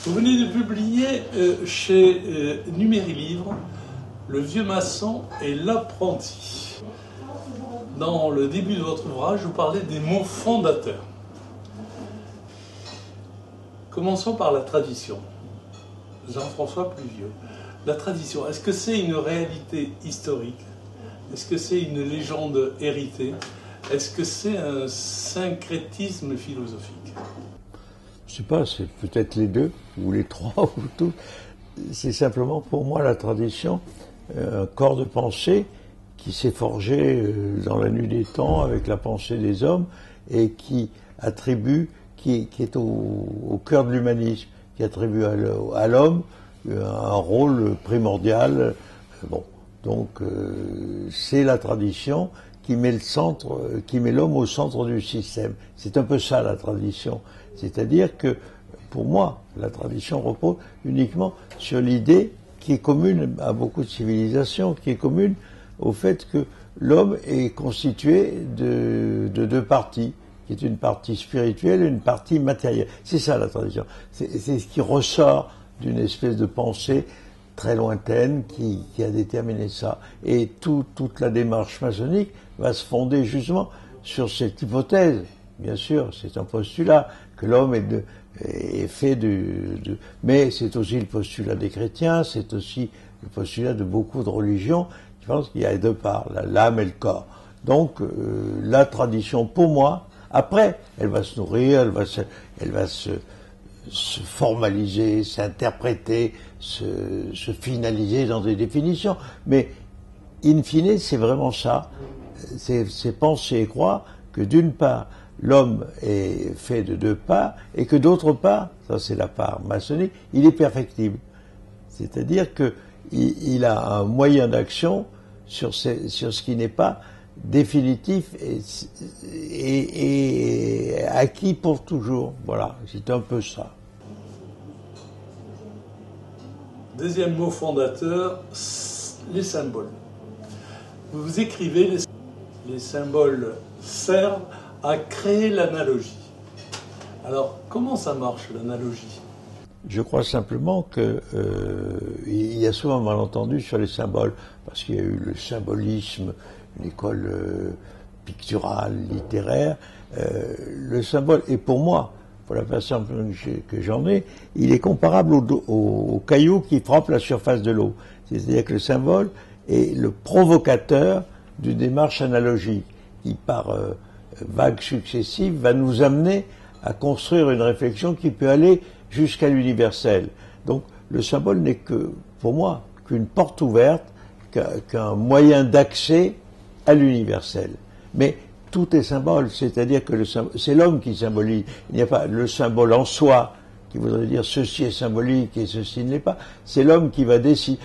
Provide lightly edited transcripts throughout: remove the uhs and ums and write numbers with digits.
Vous venez de publier chez Numéril-Livre Le vieux maçon et l'apprenti. Dans le début de votre ouvrage, vous parlez des mots fondateurs. Commençons par la tradition. Jean-François Pluvieux. La tradition, est-ce que c'est une réalité historique? Est-ce que c'est une légende héritée? Est-ce que c'est un syncrétisme philosophique? Je ne sais pas, c'est peut-être les deux, ou les trois, ou tout. C'est simplement pour moi la tradition, un corps de pensée qui s'est forgé dans la nuit des temps avec la pensée des hommes et qui attribue, qui est au cœur de l'humanisme, qui attribue à l'homme un rôle primordial. Bon, donc c'est la tradition qui met l'homme au centre du système. C'est un peu ça la tradition. C'est-à-dire que, pour moi, la tradition repose uniquement sur l'idée qui est commune à beaucoup de civilisations, qui est commune au fait que l'homme est constitué de deux parties, qui est une partie spirituelle et une partie matérielle. C'est ça la tradition. C'est ce qui ressort d'une espèce de pensée très lointaine qui a déterminé ça. Et toute la démarche maçonnique va se fonder justement sur cette hypothèse. Bien sûr, c'est un postulat que l'homme est fait mais c'est aussi le postulat des chrétiens, c'est aussi le postulat de beaucoup de religions qui pensent qu'il y a deux parts, l'âme et le corps. Donc la tradition, pour moi, après, elle va se nourrir, elle va se formaliser, s'interpréter, se finaliser dans des définitions. Mais in fine, c'est vraiment ça. C'est penser et croire que d'une part, l'homme est fait de deux parts et que d'autre part, ça c'est la part maçonnique, il est perfectible. C'est-à-dire qu'il a un moyen d'action sur ce qui n'est pas définitif et acquis pour toujours. Voilà, c'est un peu ça. Deuxième mot fondateur, les symboles. Vous écrivez les symboles servent à créer l'analogie. Alors, comment ça marche l'analogie? Je crois simplement qu'il y a souvent un malentendu sur les symboles, parce qu'il y a eu le symbolisme, une école picturale, littéraire. Le symbole, et pour moi, pour la façon que j'en ai, il est comparable au caillou qui frappe la surface de l'eau. C'est-à-dire que le symbole est le provocateur d'une démarche analogique qui, par vagues successives, va nous amener à construire une réflexion qui peut aller jusqu'à l'universel. Donc le symbole n'est que, pour moi, qu'une porte ouverte, qu'un moyen d'accès à l'universel. Mais tout est symbole, c'est-à-dire que c'est l'homme qui symbolise. Il n'y a pas le symbole en soi, qui voudrait dire ceci est symbolique et ceci ne l'est pas. C'est l'homme qui va décider.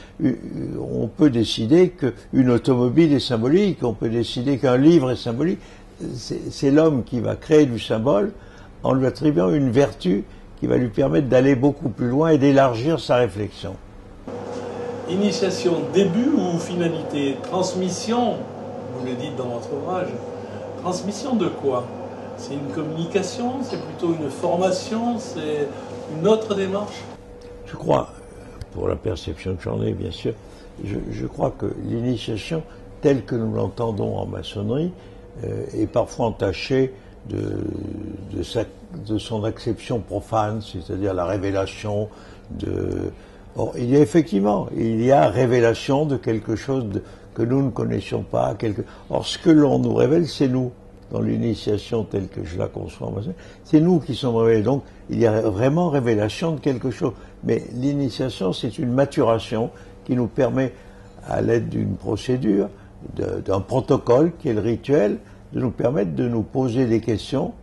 On peut décider qu'une automobile est symbolique, on peut décider qu'un livre est symbolique. C'est l'homme qui va créer du symbole en lui attribuant une vertu qui va lui permettre d'aller beaucoup plus loin et d'élargir sa réflexion. Initiation, début ou finalité? Transmission, vous le dites dans votre ouvrage. Transmission de quoi? C'est une communication? C'est plutôt une formation? C'est une autre démarche? Je crois, pour la perception que j'en ai bien sûr, je crois que l'initiation telle que nous l'entendons en maçonnerie est parfois entachée de son acception profane, c'est-à-dire la révélation Or, il y a révélation de quelque chose que nous ne connaissions pas. Or, ce que l'on nous révèle, c'est nous. Dans l'initiation telle que je la conçois, c'est nous qui sommes révélés. Donc, il y a vraiment révélation de quelque chose. Mais l'initiation, c'est une maturation qui nous permet, à l'aide d'une procédure, d'un protocole qui est le rituel, de nous permettre de nous poser des questions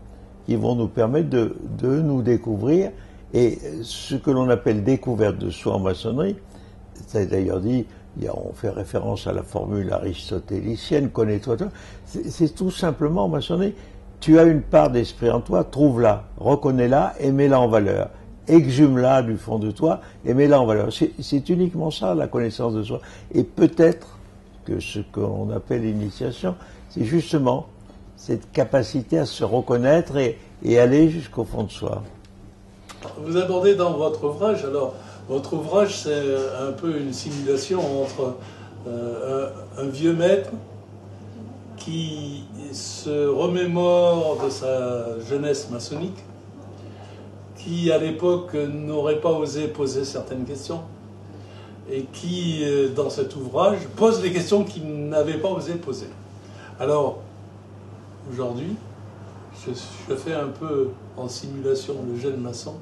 qui vont nous permettre de nous découvrir. Et ce que l'on appelle découverte de soi en maçonnerie, c'est d'ailleurs dit, on fait référence à la formule aristotélicienne, connais-toi toi, c'est tout simplement en maçonnerie, tu as une part d'esprit en toi, trouve-la, reconnais-la et mets-la en valeur. Exhume-la du fond de toi et mets-la en valeur. C'est uniquement ça, la connaissance de soi. Et peut-être que ce qu'on appelle l'initiation, c'est justement cette capacité à se reconnaître et aller jusqu'au fond de soi. vous abordez dans votre ouvrage, alors votre ouvrage c'est un peu une simulation entre un vieux maître qui se remémore de sa jeunesse maçonnique, qui à l'époque n'aurait pas osé poser certaines questions, et qui, dans cet ouvrage, pose les questions qu'il n'avait pas osé poser. Alors, aujourd'hui, je fais un peu en simulation le jeune maçon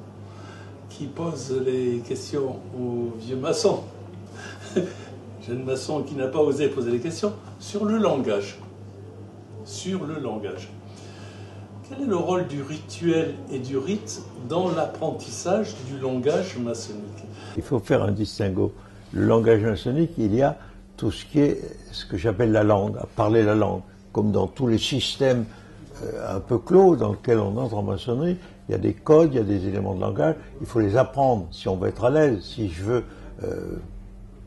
qui pose les questions aux vieux maçons, jeune maçon qui n'a pas osé poser les questions, sur le langage. Sur le langage. Quel est le rôle du rituel et du rite dans l'apprentissage du langage maçonnique? Il faut faire un distinguo. Le langage maçonnique, il y a tout ce qui est ce que j'appelle la langue, à parler la langue. Comme dans tous les systèmes un peu clos dans lesquels on entre en maçonnerie, il y a des codes, il y a des éléments de langage, il faut les apprendre si on veut être à l'aise. Si je veux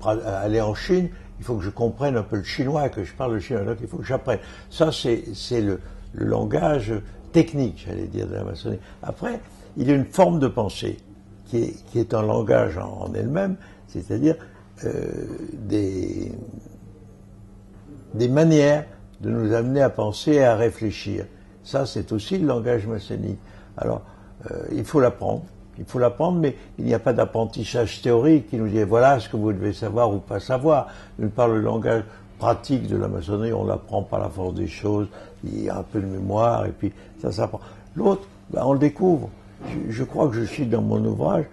aller en Chine, il faut que je comprenne un peu le chinois, que je parle le chinois, donc il faut que j'apprenne. Ça, c'est le langage technique, j'allais dire, de la maçonnerie. Après, il y a une forme de pensée qui est un langage en elle-même, c'est-à-dire des manières de nous amener à penser et à réfléchir. Ça, c'est aussi le langage maçonnique. Alors, il faut l'apprendre. Il faut l'apprendre, mais il n'y a pas d'apprentissage théorique qui nous dit voilà ce que vous devez savoir ou pas savoir. D'une part, le langage pratique de la maçonnerie, on l'apprend par la force des choses, il y a un peu de mémoire, et puis ça s'apprend. L'autre, ben, on le découvre. Je crois que je cite dans mon ouvrage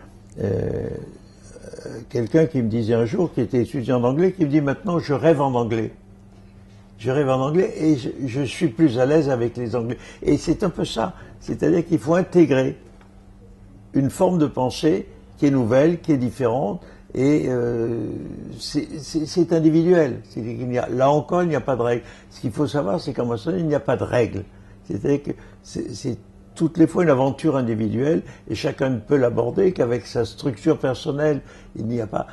quelqu'un qui me disait un jour, qui était étudiant d'anglais, qui me dit maintenant je rêve en anglais. Je rêve en anglais et je suis plus à l'aise avec les anglais. Et c'est un peu ça. C'est-à-dire qu'il faut intégrer une forme de pensée qui est nouvelle, qui est différente, et c'est individuel. Là encore, il n'y a pas de règle. Ce qu'il faut savoir, c'est qu'en maçonnerie, il n'y a pas de règle. C'est-à-dire que c'est toutes les fois une aventure individuelle, et chacun ne peut l'aborder qu'avec sa structure personnelle. Il n'y a pas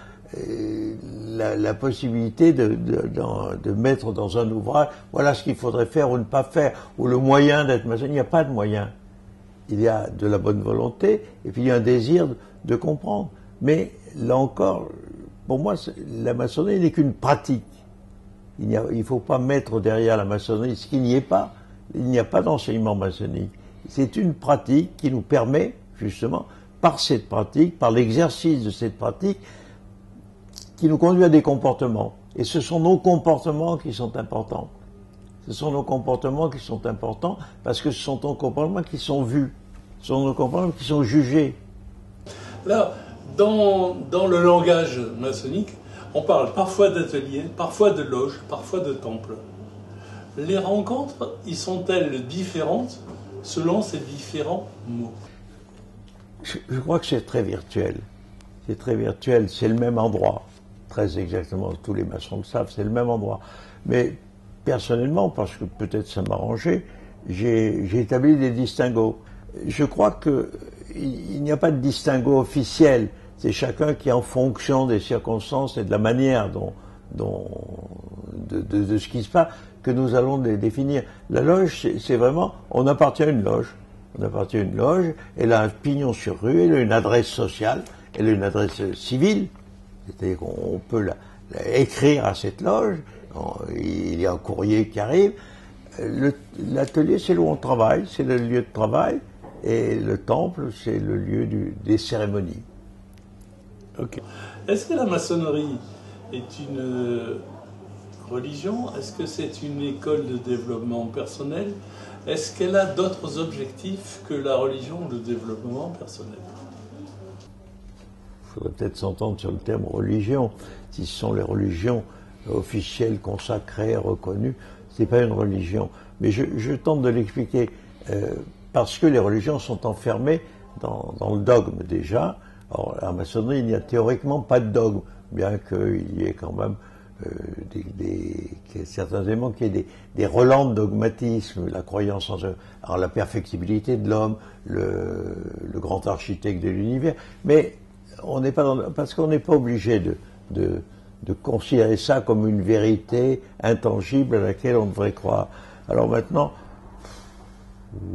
la possibilité de mettre dans un ouvrage, voilà ce qu'il faudrait faire ou ne pas faire, ou le moyen d'être maçon. Il n'y a pas de moyen. Il y a de la bonne volonté, et puis il y a un désir de comprendre. Mais là encore, pour moi, la maçonnerie n'est qu'une pratique. Il ne faut pas mettre derrière la maçonnerie ce qui n'y est pas. Il n'y a pas d'enseignement maçonnique. C'est une pratique qui nous permet, justement, par cette pratique, par l'exercice de cette pratique, qui nous conduit à des comportements. Et ce sont nos comportements qui sont importants. Ce sont nos comportements qui sont importants parce que ce sont nos comportements qui sont vus. Ce sont nos comportements qui sont jugés. Là, dans le langage maçonnique, on parle parfois d'ateliers, parfois de loges, parfois de temples. Les rencontres, y sont-elles différentes selon ces différents mots? Je crois que c'est très virtuel. C'est très virtuel, c'est le même endroit. Très exactement, tous les maçons le savent, c'est le même endroit. Mais personnellement, parce que peut-être ça m'arrangeait, j'ai établi des distinguos. Je crois qu'il n'y a pas de distinguo officiel. C'est chacun qui, en fonction des circonstances et de la manière de ce qui se passe, que nous allons les définir. La loge, c'est vraiment, on appartient à une loge. On appartient à une loge, elle a un pignon sur rue, elle a une adresse sociale, elle a une adresse civile, c'est-à-dire qu'on peut écrire à cette loge, il y a un courrier qui arrive. L'atelier, c'est où on travaille, c'est le lieu de travail, et le temple, c'est le lieu des cérémonies. Ok. Est-ce que la maçonnerie est une religion? Est-ce que c'est une école de développement personnel? Est-ce qu'elle a d'autres objectifs que la religion ou le développement personnel? Il faudrait peut-être s'entendre sur le terme religion. Si ce sont les religions officielles, consacrées, reconnues, ce n'est pas une religion. Mais je tente de l'expliquer parce que les religions sont enfermées dans le dogme déjà. Or, à la maçonnerie, il n'y a théoriquement pas de dogme, bien qu'il y ait quand même certains éléments qui aient des relents de dogmatisme, la croyance en la perfectibilité de l'homme, le grand architecte de l'univers. Mais on n'est pas parce qu'on n'est pas obligé de considérer ça comme une vérité intangible à laquelle on devrait croire. Alors maintenant,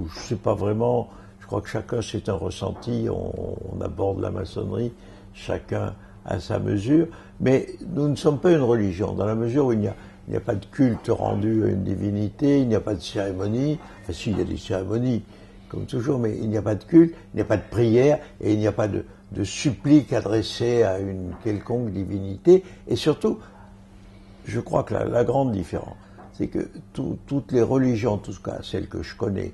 je sais pas vraiment, je Je crois que chacun c'est un ressenti, on aborde la maçonnerie, chacun à sa mesure, mais nous ne sommes pas une religion, dans la mesure où il n'y a pas de culte rendu à une divinité, il n'y a pas de cérémonie, enfin si, il y a des cérémonies, comme toujours, mais il n'y a pas de culte, il n'y a pas de prière, et il n'y a pas de supplique adressée à une quelconque divinité, et surtout, je crois que la grande différence, c'est que toutes les religions, en tout cas celles que je connais,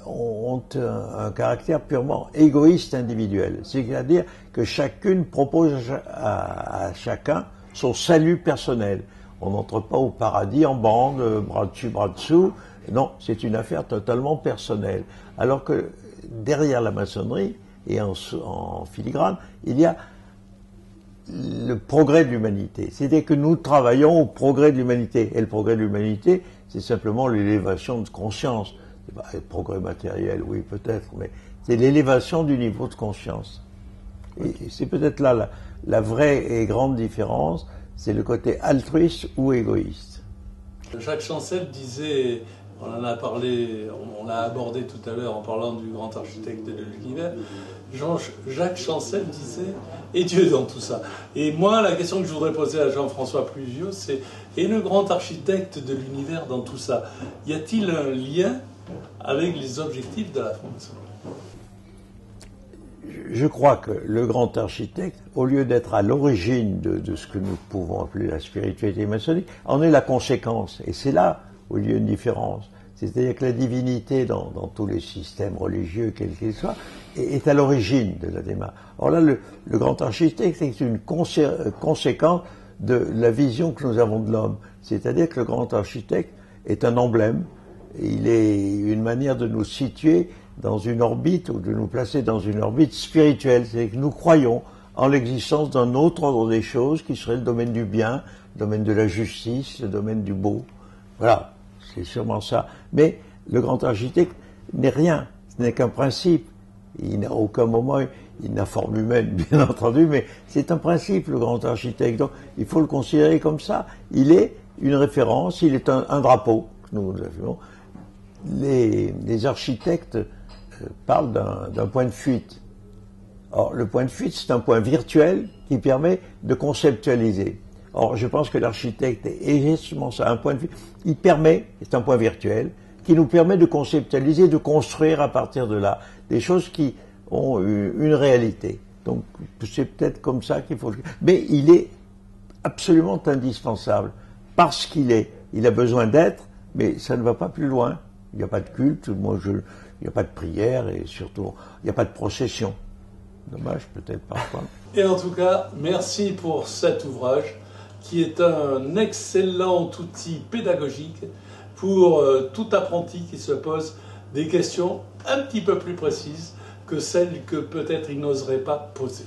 ont un caractère purement égoïste individuel. C'est-à-dire que chacune propose à chacun son salut personnel. On n'entre pas au paradis en bande, bras dessus, bras dessous. Non, c'est une affaire totalement personnelle. Alors que derrière la maçonnerie, et en filigrane, il y a le progrès de l'humanité. C'est-à-dire que nous travaillons au progrès de l'humanité. Et le progrès de l'humanité, c'est simplement l'élévation de conscience. Le progrès matériel, oui, peut-être, mais c'est l'élévation du niveau de conscience. Et c'est peut-être là la vraie et grande différence, c'est le côté altruiste ou égoïste. Jacques Chancel disait, on en a parlé, on l'a abordé tout à l'heure en parlant du grand architecte de l'univers, Jacques Chancel disait, et Dieu dans tout ça. Et moi, la question que je voudrais poser à Jean-François Pluvieux, c'est, et le grand architecte de l'univers dans tout ça, y a-t-il un lien avec les objectifs de la franc-maçonnerie? Je crois que le grand architecte, au lieu d'être à l'origine de ce que nous pouvons appeler la spiritualité maçonnique, en est la conséquence. Et c'est là où il y a une différence. C'est-à-dire que la divinité, dans tous les systèmes religieux, quels qu'ils soient, est à l'origine de la démarche. Or là, le grand architecte est une conséquence de la vision que nous avons de l'homme. C'est-à-dire que le grand architecte est un emblème. Il est une manière de nous situer dans une orbite ou de nous placer dans une orbite spirituelle. C'est que nous croyons en l'existence d'un autre ordre des choses qui serait le domaine du bien, le domaine de la justice, le domaine du beau. Voilà, c'est sûrement ça. Mais le grand architecte n'est rien, ce n'est qu'un principe. Il n'a aucun moment, il n'a forme humaine, bien entendu, mais c'est un principe, le grand architecte. Donc il faut le considérer comme ça. Il est une référence, il est un drapeau que nous avons. Les architectes parlent d'un point de fuite. Or, le point de fuite, c'est un point virtuel qui permet de conceptualiser. Or, je pense que l'architecte est justement ça, un point de fuite. Il permet, c'est un point virtuel, qui nous permet de conceptualiser, de construire à partir de là des choses qui ont une réalité. Donc, c'est peut-être comme ça qu'il faut le... Mais il est absolument indispensable, parce qu'il est. Il a besoin d'être, mais ça ne va pas plus loin. Il n'y a pas de culte, il n'y a pas de prière et surtout, il n'y a pas de procession. Dommage, peut-être parfois. Et en tout cas, merci pour cet ouvrage qui est un excellent outil pédagogique pour tout apprenti qui se pose des questions un petit peu plus précises que celles que peut-être il n'oserait pas poser.